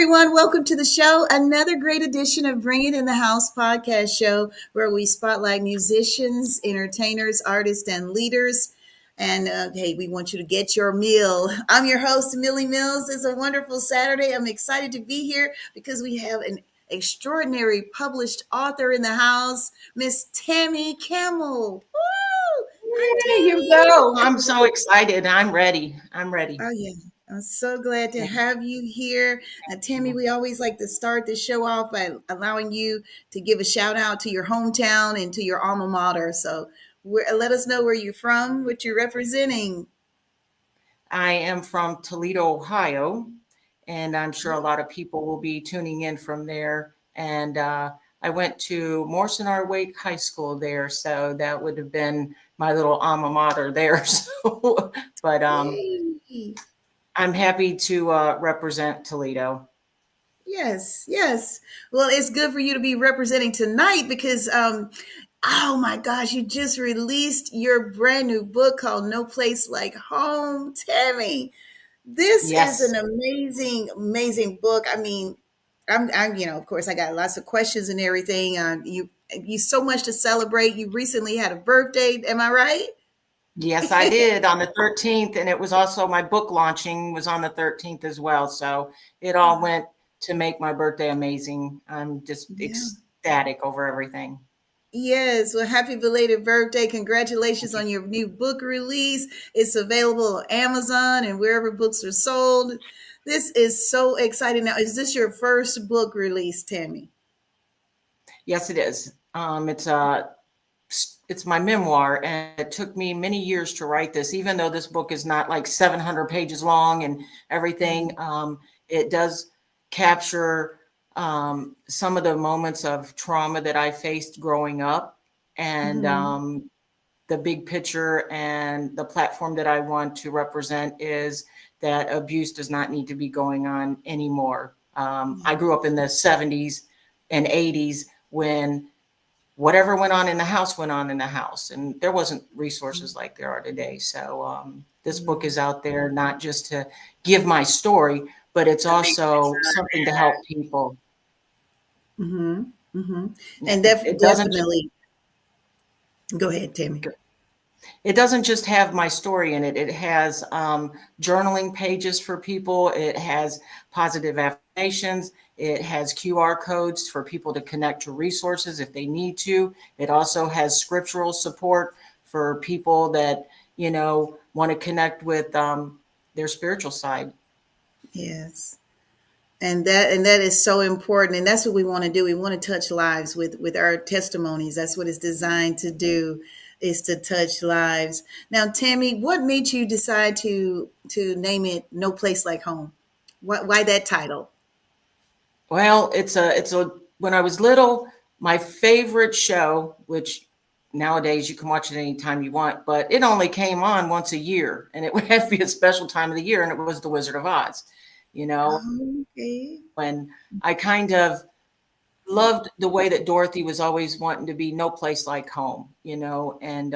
everyone. Welcome to the show. Another great edition of Bring It in the House podcast show where we spotlight musicians, entertainers, artists, and leaders. And hey, we want you to get your meal. I'm your host, Millie Mills. It's a wonderful Saturday. I'm excited to be here because we have an extraordinary published author in the house, Miss Tammy Camel. Woo! Hi, There you Tammy. go. I'm so excited. I'm ready. I'm ready. Oh, yeah. I'm so glad to have you here. Tammy, we always like to start the show off by allowing you to give a shout out to your hometown and to your alma mater. So let us know where you're from, what you're representing. I am from Toledo, Ohio, and I'm sure a lot of people will be tuning in from there. And I went to Morrison R. Wake High School there, so that would have been my little alma mater there. So, but Yay. I'm happy to represent Toledo. Yes, yes. Well, it's good for you to be representing tonight because, oh my gosh, you just released your brand new book called No Place Like Home, Tammy. This is Yes. an amazing, amazing book. I mean, of course, I got lots of questions and everything. You so much to celebrate. You recently had a birthday. Am I right? Yes, I did on the 13th, and it was also my book launching was on the 13th as well. So it all went to make my birthday amazing. I'm just Yeah. ecstatic over everything. Yes. Well, happy belated birthday. Congratulations Thank you. on your new book release. It's available on Amazon and wherever books are sold. This is so exciting. Now, is this your first book release, Tammy? Yes, it is. It's my memoir, and it took me many years to write this. Even though this book is not like 700 pages long and everything, it does capture some of the moments of trauma that I faced growing up, and Mm-hmm. the big picture and the platform that I want to represent is that abuse does not need to be going on anymore. I grew up in the 70s and 80s when whatever went on in the house went on in the house, and there wasn't resources like there are today. So this book is out there not just to give my story, but it's The big also picture. something to help people. Mm-hmm. Mm-hmm. Yeah, And it doesn't definitely, go ahead, Tammy. it doesn't just have my story in it. It has journaling pages for people. It has positive affirmations. It has QR codes for people to connect to resources if they need to. It also has scriptural support for people that, want to connect with their spiritual side. Yes. And that is so important, and that's what we want to do. We want to touch lives with our testimonies. That's what it's designed to do, is to touch lives. Now, Tammy, what made you decide to name it No Place Like Home? Why that title? Well, when I was little, my favorite show, which nowadays you can watch it anytime you want, but it only came on once a year, and it would have to be a special time of the year, and it was The Wizard of Oz. You know, Okay. when I kind of loved the way that Dorothy was always wanting to be no place like home, and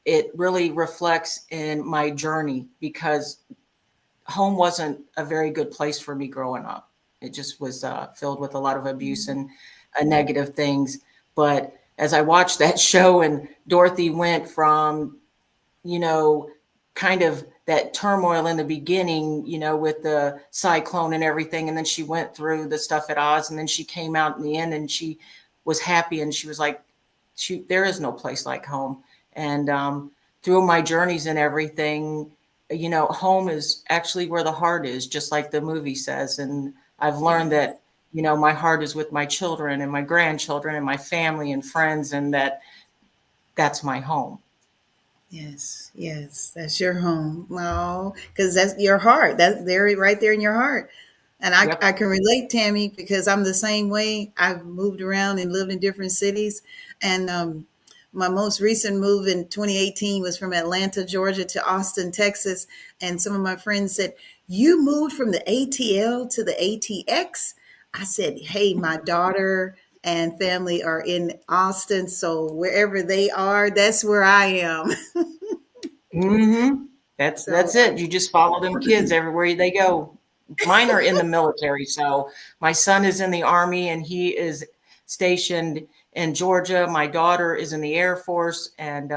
it really reflects in my journey because home wasn't a very good place for me growing up. It just was filled with a lot of abuse and negative things. But as I watched that show and Dorothy went from, you know, kind of that turmoil in the beginning, with the cyclone and everything. And then she went through the stuff at Oz and then she came out in the end and she was happy and she was like, there is no place like home. And through my journeys and everything, home is actually where the heart is, just like the movie says. And I've learned Yes. that, my heart is with my children and my grandchildren and my family and friends, and that's my home. Yes, yes, that's your home. No, because that's your heart. That's there, right there in your heart. And I Yep. can relate, Tammy, because I'm the same way. I've moved around and lived in different cities. And my most recent move in 2018 was from Atlanta, Georgia to Austin, Texas. And some of my friends said, "You moved from the ATL to the ATX?" I said, "Hey, my daughter and family are in Austin. So wherever they are, that's where I am." Hmm. That's So it. You just follow them kids everywhere they go. Mine are in the military. So my son is in the Army and he is stationed in Georgia. My daughter is in the Air Force and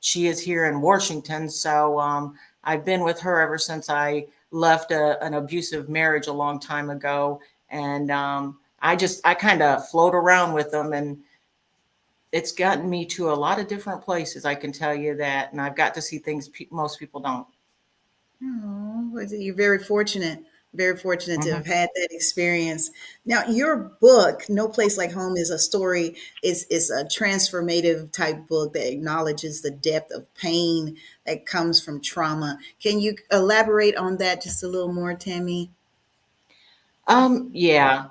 she is here in Washington. So I've been with her ever since I left an abusive marriage a long time ago. And I kind of float around with them, and it's gotten me to a lot of different places. I can tell you that. And I've got to see things most people don't. Oh, you're very fortunate to Mhm. have had that experience. Now, your book, No Place Like Home, is a story, is a transformative type book that acknowledges the depth of pain that comes from trauma. Can you elaborate on that just a little more, Tammy? Yeah.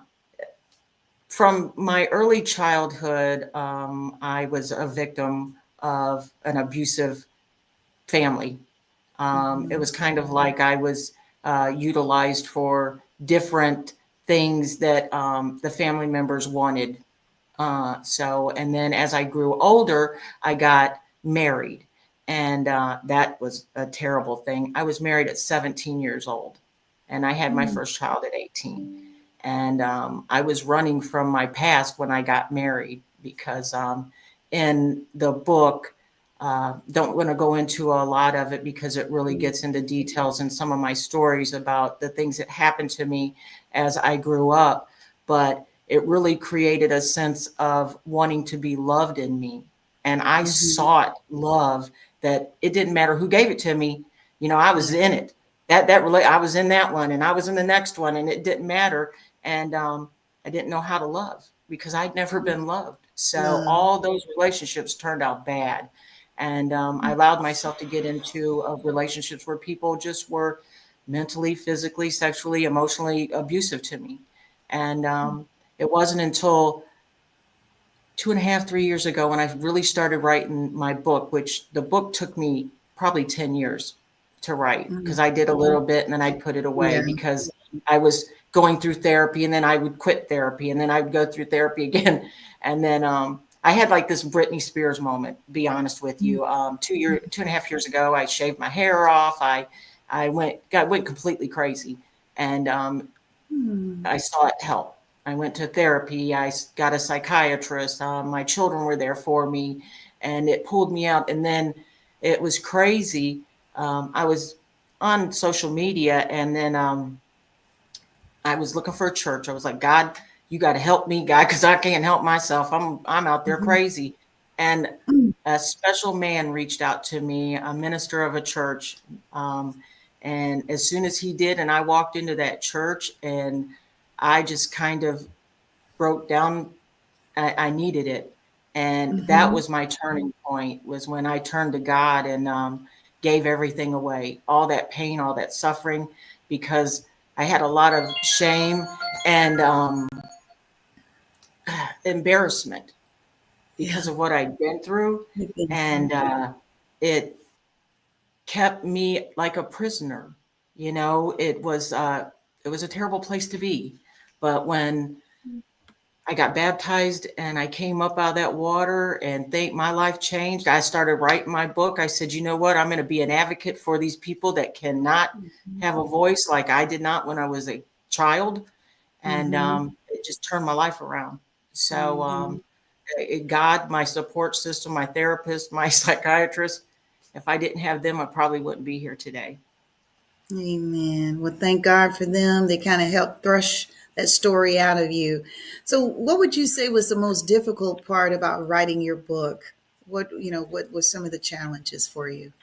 From my early childhood, I was a victim of an abusive family. It Mhm. was kind of like I was utilized for different things that the family members wanted. And then as I grew older, I got married. And that was a terrible thing. I was married at 17 years old, and I had my Mm. first child at 18. And I was running from my past when I got married because in the book, don't want to go into a lot of it because it really gets into details in some of my stories about the things that happened to me as I grew up. But it really created a sense of wanting to be loved in me. And I Mhm. sought love that it didn't matter who gave it to me. You know, I was Yeah. in it. I was in that one and I was in the next one and it didn't matter. And I didn't know how to love because I'd never been loved. So Love. all those relationships turned out bad. And I allowed myself to get into relationships where people just were mentally, physically, sexually, emotionally abusive to me. And it wasn't until 2.5, 3 years ago when I really started writing my book, which the book took me probably 10 years to write Mm. because I did a little bit and then I'd put it away Yeah. because I was going through therapy and then I would quit therapy and then I would go through therapy again. And then I had like this Britney Spears moment, be honest with you. 2.5 years ago, I shaved my hair off. I went completely crazy. And Mm. I sought help. I went to therapy. Got a psychiatrist. My children were there for me, and it pulled me out. And then it was crazy. I was on social media, and then I was looking for a church. I was like, God, you got to help me, God, because I can't help myself. I'm out there Mhm. crazy. And a special man reached out to me, a minister of a church. And as soon as he did, and I walked into that church, and I just kind of broke down. I needed it. And that Mhm. was my turning point, was when I turned to God and gave everything away, all that pain, all that suffering, because I had a lot of shame and embarrassment because Yeah. of what I'd been through. You've been And through. it kept me like a prisoner. You know, it was a terrible place to be. But when I got baptized and I came up out of that water and my life changed. I started writing my book. I said, you know what? I'm going to be an advocate for these people that cannot have a voice like I did not when I was a child. And Mhm. it just turned my life around. So, Mhm. God, my support system, my therapist, my psychiatrist, if I didn't have them, I probably wouldn't be here today. Amen. Well, thank God for them. They kind of helped thrush that story out of you. So, what would you say was the most difficult part about writing your book? What were some of the challenges for you?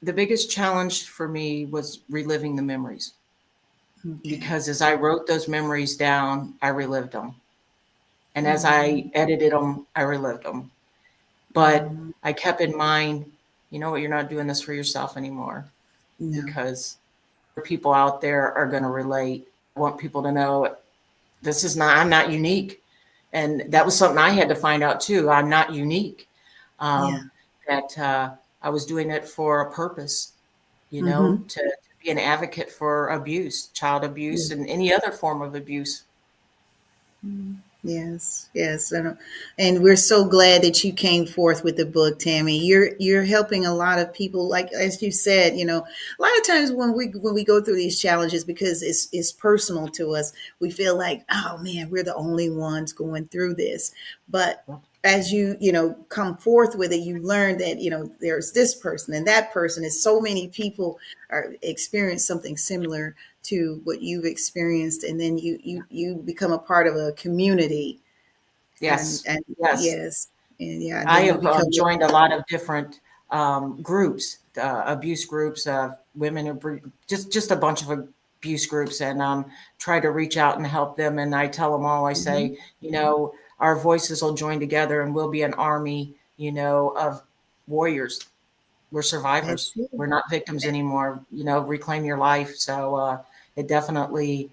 The biggest challenge for me was reliving the memories Okay. because as I wrote those memories down, I relived them. And as Mm. I edited them, I relived them. But Mm. I kept in mind, you know what, you're not doing this for yourself anymore No. because people out there are going to relate. I want people to know I'm not unique. And that was something I had to find out too. I'm not unique. Yeah. Um, that I was doing it for a purpose, Mm-hmm. to be an advocate for abuse, child abuse, Yeah. and any other form of abuse. Yes, yes, and we're so glad that you came forth with the book, Tammy. You're helping a lot of people, like as you said. A lot of times when we go through these challenges, because it's personal to us, we feel like, oh man, we're the only ones going through this. But as you come forth with it, you learn that there's this person and that person, and so many people are experience something similar to what you've experienced, and then you become a part of a community, Yes, and yes. yes, and yeah, I then you have become joined a lot of different groups, abuse groups, women, just a bunch of abuse groups, and try to reach out and help them. And I tell them all, I Mhm. say, our voices will join together, and we'll be an army, of warriors. We're survivors. That's it. We're not victims anymore. Reclaim your life. So it definitely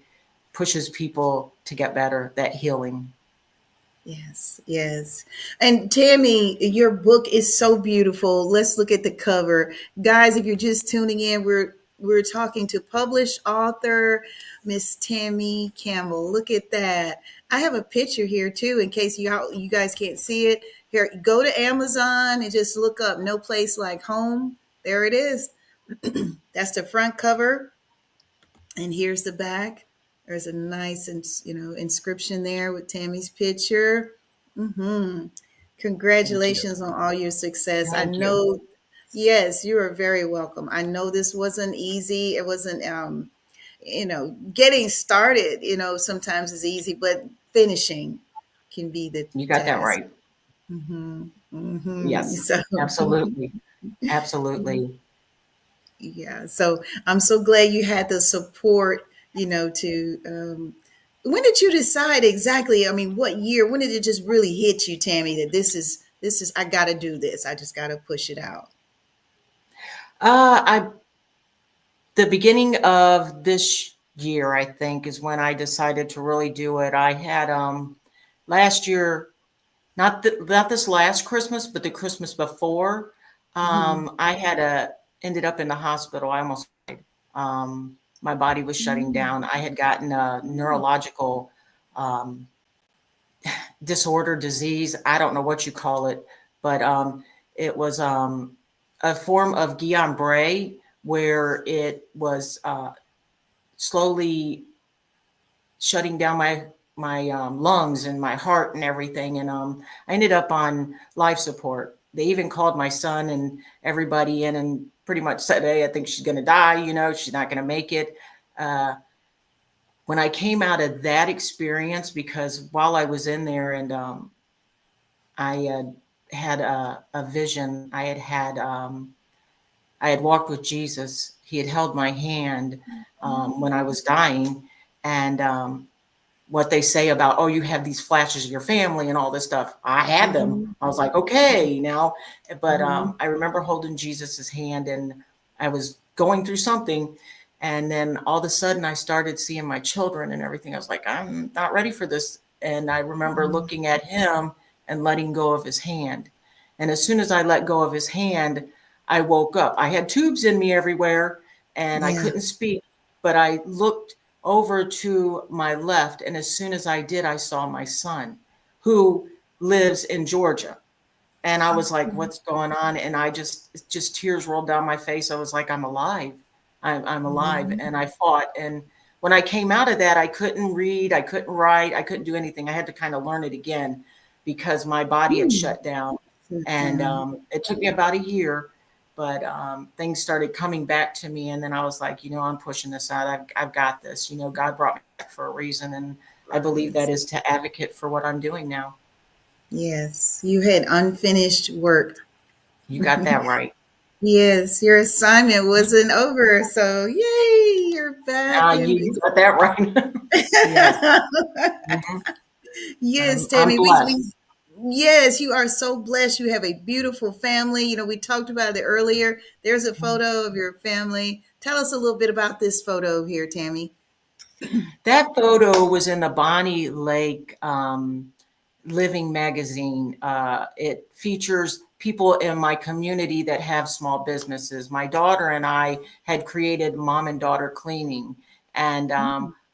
pushes people to get better. That healing. Yes, yes. And Tammy, your book is so beautiful. Let's look at the cover. Guys, if you're just tuning in, we're talking to published author Miss Tammy Campbell. Look at that. I have a picture here too in case you guys can't see it. Here, go to Amazon and just look up No Place Like Home. There it is. That's the front cover, and here's the back. There's a nice inscription there with Tammy's picture. Hmm. Thank you. Congratulations on all your success. I Thank you. know, yes, you are very welcome. I know this wasn't easy. It wasn't, getting started, sometimes is easy, but finishing can be the You got that task. right. Hmm. Hmm. Yes, So, absolutely. Absolutely. yeah. So I'm so glad you had the support, to, when did you decide exactly? I mean, what year? When did it just really hit you, Tammy, that this is I got to do this. I just got to push it out. I The beginning of this year, I think, is when I decided to really do it. I had last year, not this last Christmas, but the Christmas before, Hmm. I had a ended up in the hospital. I almost died. My body was shutting down. I had gotten a neurological um, disorder, disease. I don't know what you call it, but it was a form of Guillain-Barré where it was slowly shutting down my lungs and my heart and everything. And I ended up on life support. They even called my son and everybody in and pretty much said, "Hey, I think she's going to die. She's not going to make it." Uh, when I came out of that experience, because while I was in there and I had a vision. I had walked with Jesus. He had held my hand when I was dying, and what they say about, oh, you have these flashes of your family and all this stuff. I had them. Hmm. I was like, okay, now, but Hmm. I remember holding Jesus's hand, and I was going through something, and then all of a sudden I started seeing my children and everything. I was like, I'm not ready for this, and I remember looking at him and letting go of his hand, and as soon as I let go of his hand, I woke up. I had tubes in me everywhere, and I Yeah. couldn't speak, but I looked over to my left. And as soon as I did, I saw my son who lives in Georgia. And I was like, what's going on? And just tears rolled down my face. I was like, I'm alive. I'm alive. Mhm. And I fought. And when I came out of that, I couldn't read, I couldn't write, I couldn't do anything. I had to kind of learn it again because my body had Mm. shut down. Sit And down. it took me about a year, but things started coming back to me. And then I was like, I'm pushing this out. I've got this. God brought me back for a reason. And I believe that Yes. is to advocate for what I'm doing now. Yes. You had unfinished work. You got that right. Yes, your assignment wasn't over. So, yay, you're back. And You got that right. Yes. Mhm. yes, I'm Tammy, blessed. yes, you are so blessed. You have a beautiful family. We talked about it earlier. There's a photo of your family. Tell us a little bit about this photo here, Tammy. That photo was in the Bonnie Lake Living magazine. It features people in my community that have small businesses. My daughter and I had created Mom and Daughter Cleaning, and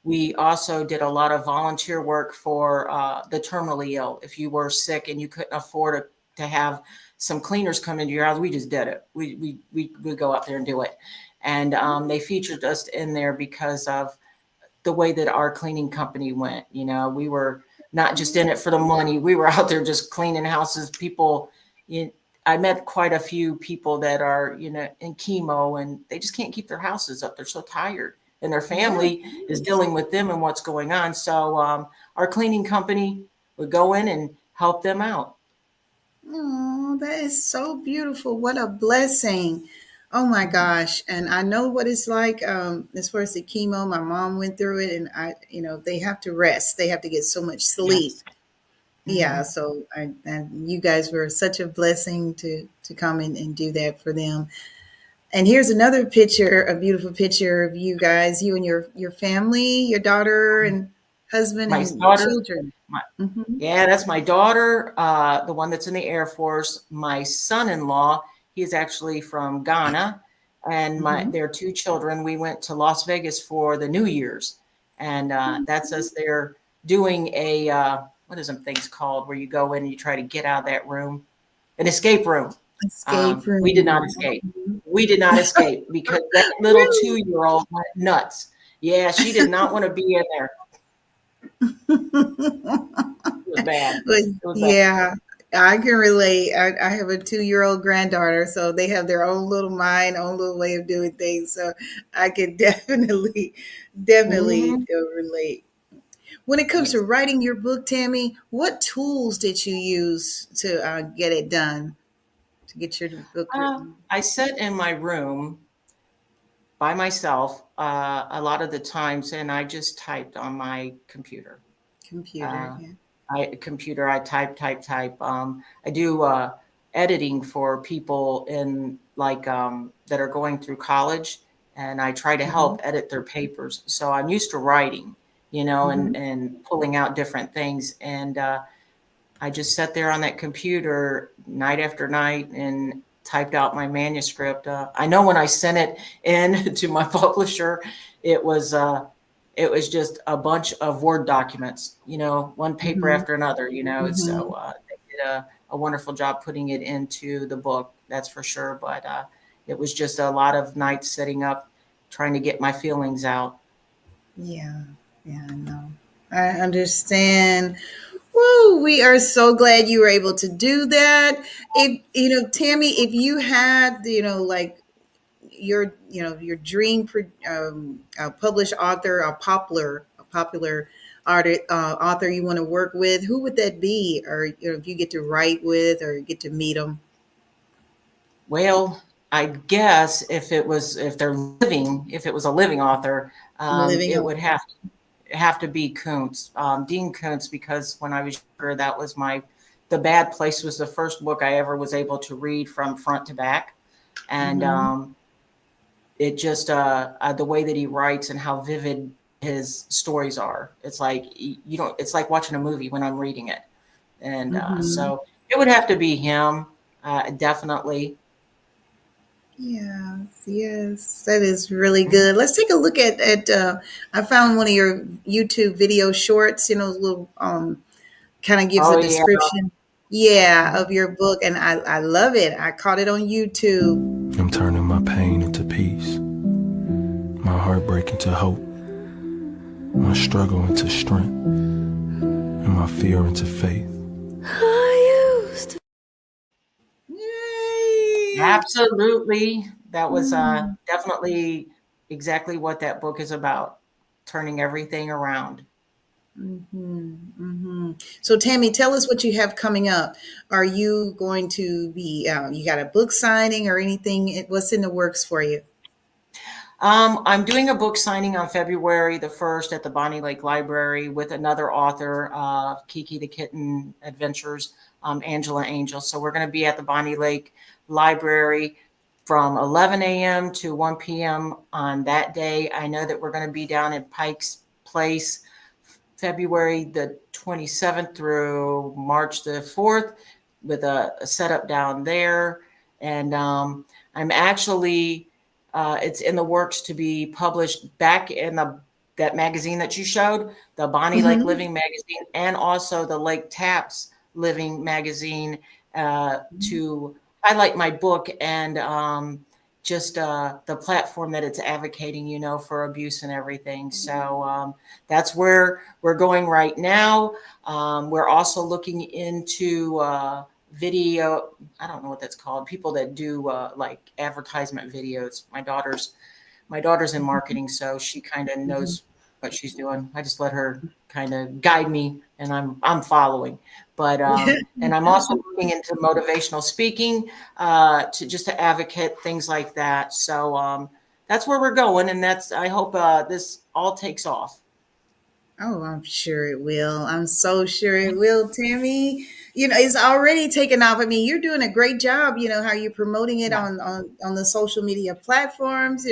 We also did a lot of volunteer work for the terminally ill. If you were sick and you couldn't afford to have some cleaners come into your house, we just did it. We would go out there and do it. And they featured us in there because of the way that our cleaning company went. You know, we were not just in it for the money. We were out there just cleaning houses. People, I met quite a few people that are, in chemo, and they just can't keep their houses up. They're so tired, and their family is dealing with them and what's going on. So our cleaning company would go in and help them out. Oh, that is so beautiful. What a blessing. Oh my gosh. And I know what it's like as far as the chemo. My mom went through it, and they have to rest. They have to get so much sleep. Yes. Yeah, Mhm. so and you guys were such a blessing to come in and do that for them. And here's another picture, a beautiful picture of you guys, you and your family, your daughter and husband My and daughter, children. my, Hmm. yeah, that's my daughter, the one that's in the Air Force. My son-in-law, he's actually from Ghana, and Hmm. their two children. We went to Las Vegas for the New Year's, and that's us there doing a what is them things called where you go in and you try to get out of that room, an escape room. Escape We did not room. escape. We did not escape because that little Really? 2-year-old went nuts. Yeah, she did not want to be in there. It was bad. But It was bad. yeah, I can relate. I have a 2-year-old granddaughter, so they have their own little mind, own little way of doing things. So I can definitely Mhm. relate. When it comes to Yes. writing your book, Tammy, what tools did you use to get it done, to get your book written? I sat in my room by myself a lot of the times, and I just typed on my computer. Computer, Uh, yeah. I type, type, type. I do editing for people in like that are going through college, and I try to Hmm. help edit their papers. So I'm used to writing, Hmm. and pulling out different things. And I just sat there on that computer night after night and typed out my manuscript. I know when I sent it in to my publisher, it was uh, it was just a bunch of Word documents, one paper Hmm. after another, So Hmm. they did a wonderful job putting it into the book, that's for sure. But it was just a lot of nights sitting up, trying to get my feelings out. Yeah, yeah, I know. I understand. Woo, we are so glad you were able to do that. If Tammy, if you had, like your dream published author, a popular artist, author you want to work with, who would that be? Or if you get to write with or get to meet them. Well, I guess if they're living, if it was a living author, Living it would author. have to be Kuntz, Dean Kuntz, because when I was younger, that was The Bad Place was the first book I ever was able to read from front to back, and Hmm. it just the way that he writes and how vivid his stories are. It's like you don't. It's like watching a movie when I'm reading it, and Hmm. so it would have to be him, definitely. Yes, yes, that is really good. Let's take a look at. I found one of your YouTube video shorts. Little kind of gives Oh a yeah. description. Yeah, Mhm. of your book, and I love it. I caught it on YouTube. I'm turning my pain into peace, my heartbreak into hope, my struggle into strength, and my fear into faith. Yay! Absolutely. That was Mm. definitely exactly what that book is about, turning everything around. Hmm. Hmm. So, Tammy, tell us what you have coming up. Are you going to be? You got a book signing or anything? What's in the works for you? I'm doing a book signing on February the 1st at the Bonnie Lake Library with another author, Kiki the Kitten Adventures, Angela Angel. So we're going to be at the Bonnie Lake Library from 11 a.m. to 1 p.m. on that day. I know that we're going to be down at Pike's Place February the 27th through March the 4th with a setup down there. And I'm actually, it's in the works to be published back in that magazine that you showed, the Bonnie Lake Mhm. Living magazine, and also the Lake Taps Living magazine, to highlight my book and just the platform that it's advocating, for abuse and everything. So that's where we're going right now. We're also looking into video. I don't know what that's called. People that do like advertisement videos. My daughter's in marketing, so she kind of Mhm. knows what she's doing. I just let her kind of guide me, and I'm following. But and I'm also looking into motivational speaking, to advocate things like that. So that's where we're going, and I hope this all takes off. Oh, I'm sure it will. I'm so sure it will, Tammy. It's already taken off. I mean, you're doing a great job, how you're promoting it Yeah. on the social media platforms.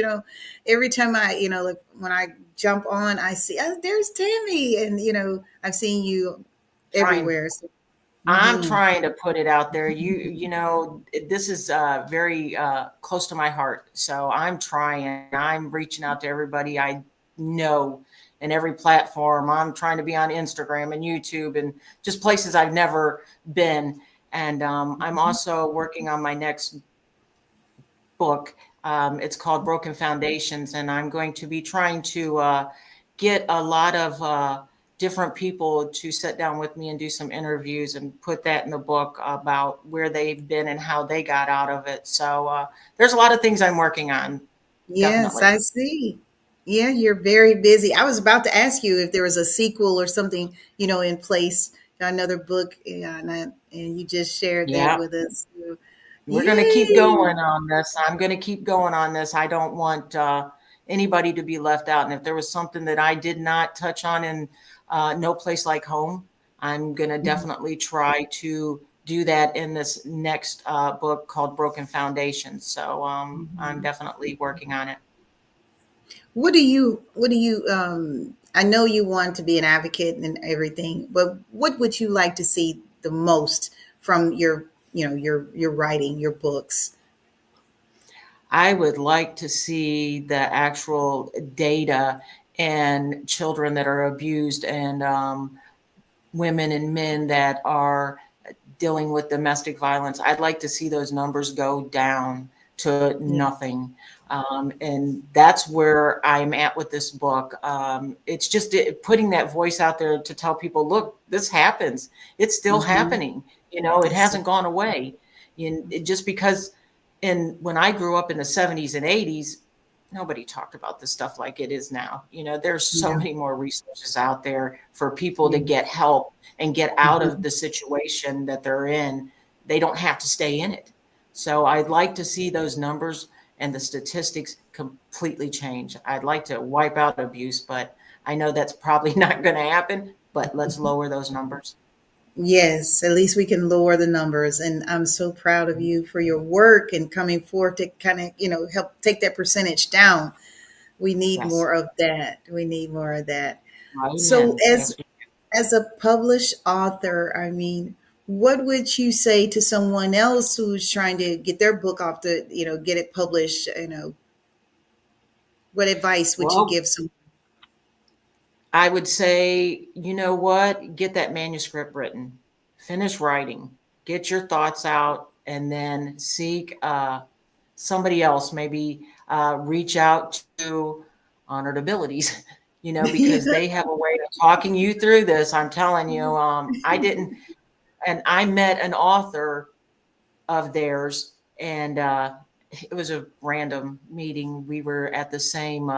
Every time like when I jump on, I see, oh, there's Tammy. And, I've seen you Trying everywhere. So, I'm mhm. trying to put it out there. This is very close to my heart. So I'm trying. I'm reaching out to everybody I know in every platform. I'm trying to be on Instagram and YouTube and just places I've never been. And I'm also working on my next book. It's called Broken Foundations, and I'm going to be trying to get a lot of different people to sit down with me and do some interviews and put that in the book about where they've been and how they got out of it. So there's a lot of things I'm working on, Yes, definitely. I see. Yeah, you're very busy. I was about to ask you if there was a sequel or something, in place, another book, yeah, and you just shared that Yeah. with us. So, We're going to keep yay! going on this. I'm going to keep going on this. I don't want anybody to be left out. And if there was something that I did not touch on in No Place Like Home, I'm going to Mhm. definitely try to do that in this next book called Broken Foundations. So I'm Mhm. definitely working on it. I know you want to be an advocate and everything, but what would you like to see the most from your writing, your books? I would like to see the actual data and children that are abused and women and men that are dealing with domestic violence. I'd like to see those numbers go down to Yeah. nothing. And that's where I'm at with this book. It's just putting that voice out there to tell people, look, this happens. It's still Hmm. happening. It hasn't gone away. Just because when I grew up in the 70s and 80s, nobody talked about this stuff like it is now. There's so Yeah. many more resources out there for people to Yeah. get help and get out of Mhm. the situation that they're in. They don't have to stay in it. So I'd like to see those numbers and the statistics completely change. I'd like to wipe out abuse, but I know that's probably not going to happen, but let's lower those numbers. Yes, at least we can lower the numbers. And I'm so proud of you for your work and coming forward to kind of, help take that percentage down. We need Yes. more of that. We need more of that. So Amen. as Yes. as a published author, I mean, what would you say to someone else who's trying to get their book off the, get it published, what advice would you Well, give someone? I would say, you know what? Get that manuscript written, finish writing, get your thoughts out, and then seek somebody else. Maybe reach out to Honored Abilities, because they have a way of talking you through this. I'm telling you, I didn't, and I met an author of theirs, and it was a random meeting. We were at the same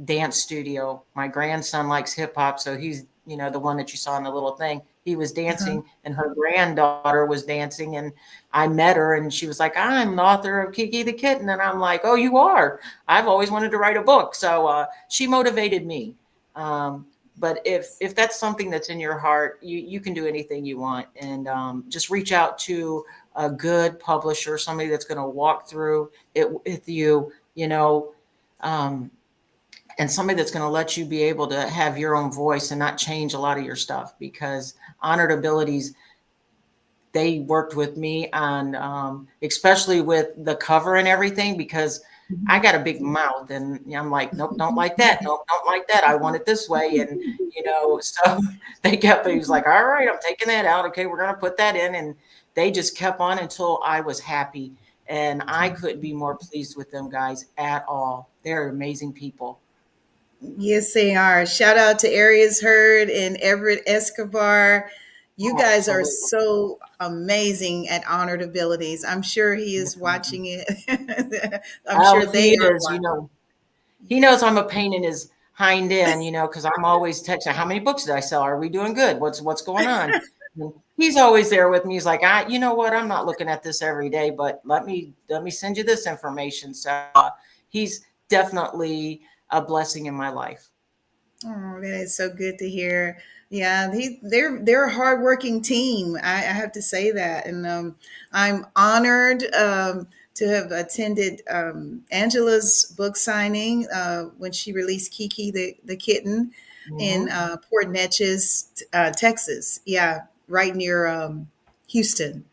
dance studio. My grandson likes hip hop, so he's the one that you saw in the little thing. He was Uh-huh. dancing, and her granddaughter was dancing, and I met her, and she was like, "I'm the author of Kiki the Kitten," and I'm like, "Oh, you are? I've always wanted to write a book." So she motivated me. Um, but if that's something that's in your heart, you can do anything you want, and just reach out to a good publisher, somebody that's going to walk through it with you, um, and somebody that's going to let you be able to have your own voice and not change a lot of your stuff. Because Honored Abilities, they worked with me on, especially with the cover and everything, because I got a big mouth, and I'm like, nope, don't like that. Nope, don't like that. I want it this way. And, so he was like, all right, I'm taking that out. Okay, we're going to put that in. And they just kept on until I was happy. And I couldn't be more pleased with them guys at all. They're amazing people. Yes, they are. Shout out to Arias Hurd and Everett Escobar. You guys are Absolutely. so amazing at Honored Abilities. I'm sure he is watching it. I'm sure they He are is, watching. he knows I'm a pain in his hind end, because I'm always texting, how many books did I sell? Are we doing good? What's going on? And he's always there with me. He's like, you know what? I'm not looking at this every day, but let me send you this information. So he's definitely a blessing in my life. Oh, that is so good to hear. Yeah, they're a hardworking team. I have to say that, and I'm honored to have attended Angela's book signing when she released Kiki the kitten in Mhm. Port Neches, Texas. Yeah, right near Houston.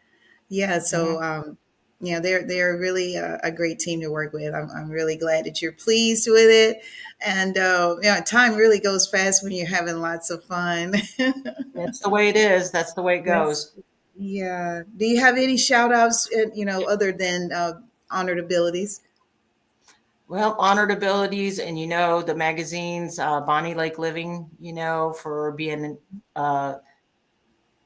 Yeah, Mhm. so yeah, they're really a great team to work with. I'm really glad that you're pleased with it, and time really goes fast when you're having lots of fun. That's the way it is. That's the way it Yes, goes. yeah. Do you have any shout outs, other than honored abilities? Well, honored abilities, and the magazines, Bonnie Lake Living, for being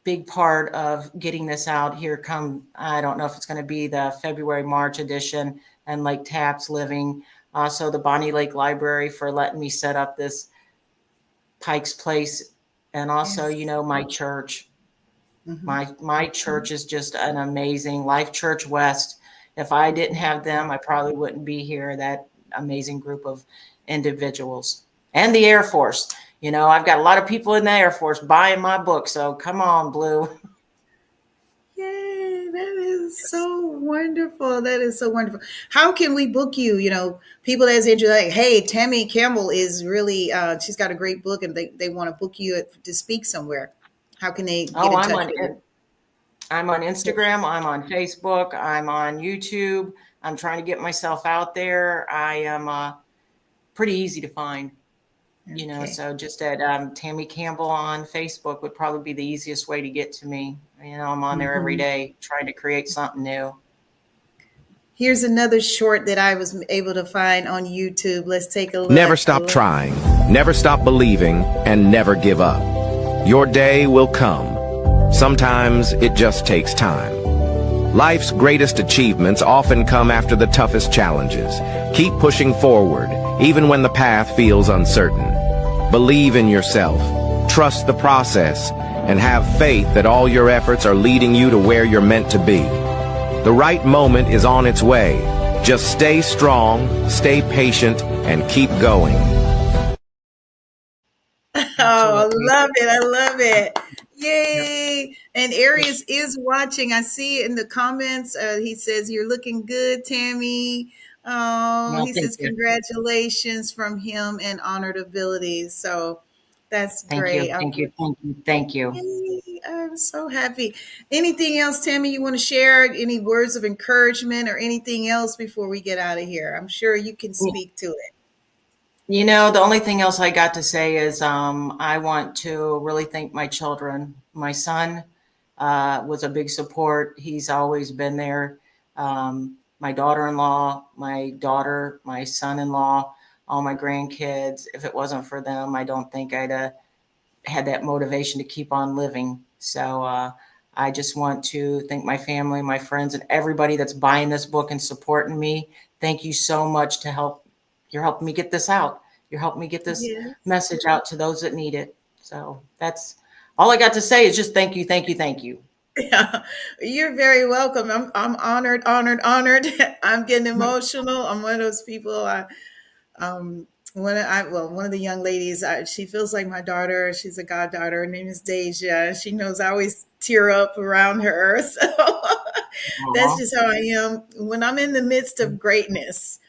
big part of getting this out here come, I don't know if it's going to be the February, March edition, and Lake Taps Living. So the Bonnie Lake Library for letting me set up this Pike's Place. And also, Yes. my church. Hmm. My church is just an amazing Life Church West. If I didn't have them, I probably wouldn't be here. That amazing group of individuals. And the Air Force. I've got a lot of people in the Air Force buying my book. So come on, Blue. Yay, that is so wonderful. That is so wonderful. How can we book you? People that's interested, like, hey, Tammy Campbell is really, she's got a great book and they want to book you to speak somewhere. How can they get Oh, in touch with you? I'm on Instagram, I'm on Facebook, I'm on YouTube. I'm trying to get myself out there. I am pretty easy to find, Okay. so just at Tammy Campbell on Facebook would probably be the easiest way to get to me. I'm on there every Mhm. day trying to create something new. Here's another short that I was able to find on YouTube. Let's take a Never look. stop trying, never stop believing, and never give up. Your day will come. Sometimes it just takes time. Life's greatest achievements often come after the toughest challenges. Keep pushing forward, even when the path feels uncertain. Believe in yourself, trust the process, and have faith that all your efforts are leading you to where you're meant to be. The right moment is on its way. Just stay strong, stay patient, and keep going. Oh, I Absolutely. love it. I love it. Yep. Yay. And Arius is watching. I see it in the comments. He says, you're looking good, Tammy. Oh, No, he thank says, you. congratulations from him and honored abilities. So that's Thank you. great. Thank you. Thank you. Thank you. Yay, I'm so happy. Anything else, Tammy, you want to share? Any words of encouragement or anything else before we get out of here? I'm sure you can speak to it. The only thing else I got to say is I want to really thank my children. My son was a big support. He's always been there. My daughter-in-law, my daughter, my son-in-law, all my grandkids. If it wasn't for them, I don't think I'd had that motivation to keep on living. So I just want to thank my family, my friends, and everybody that's buying this book and supporting me. Thank you so much you're helping me get this out. You're helping me get this Yeah. message out to those that need it. So that's all I got to say is just thank you, thank you, thank you. Yeah, you're very welcome. I'm honored, honored, honored. I'm getting emotional. I'm one of those people. Um, one of the young ladies, she feels like my daughter. She's a goddaughter. Her name is Deja. She knows I always tear up around her. So that's Aw. just how I am when I'm in the midst of greatness.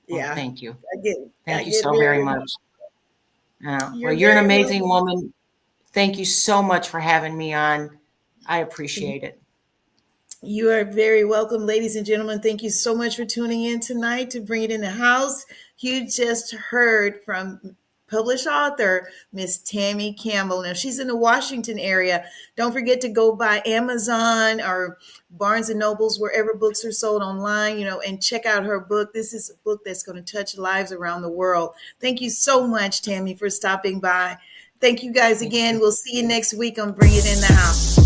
Well, Yeah, thank you. I get, I Thank you get so very very. much. Well, You're you're an very amazing welcome. woman. Thank you so much for having me on. I appreciate it. You are very welcome, ladies and gentlemen. Thank you so much for tuning in tonight to Bring It in the House. You just heard from published author Miss Tammy Campbell. Now she's in the Washington area. Don't forget to go by Amazon or Barnes and Nobles, wherever books are sold online, and check out her book. This is a book that's going to touch lives around the world. Thank you so much, Tammy, for stopping by. Thank you guys again. We'll see you next week on Bring It in the House.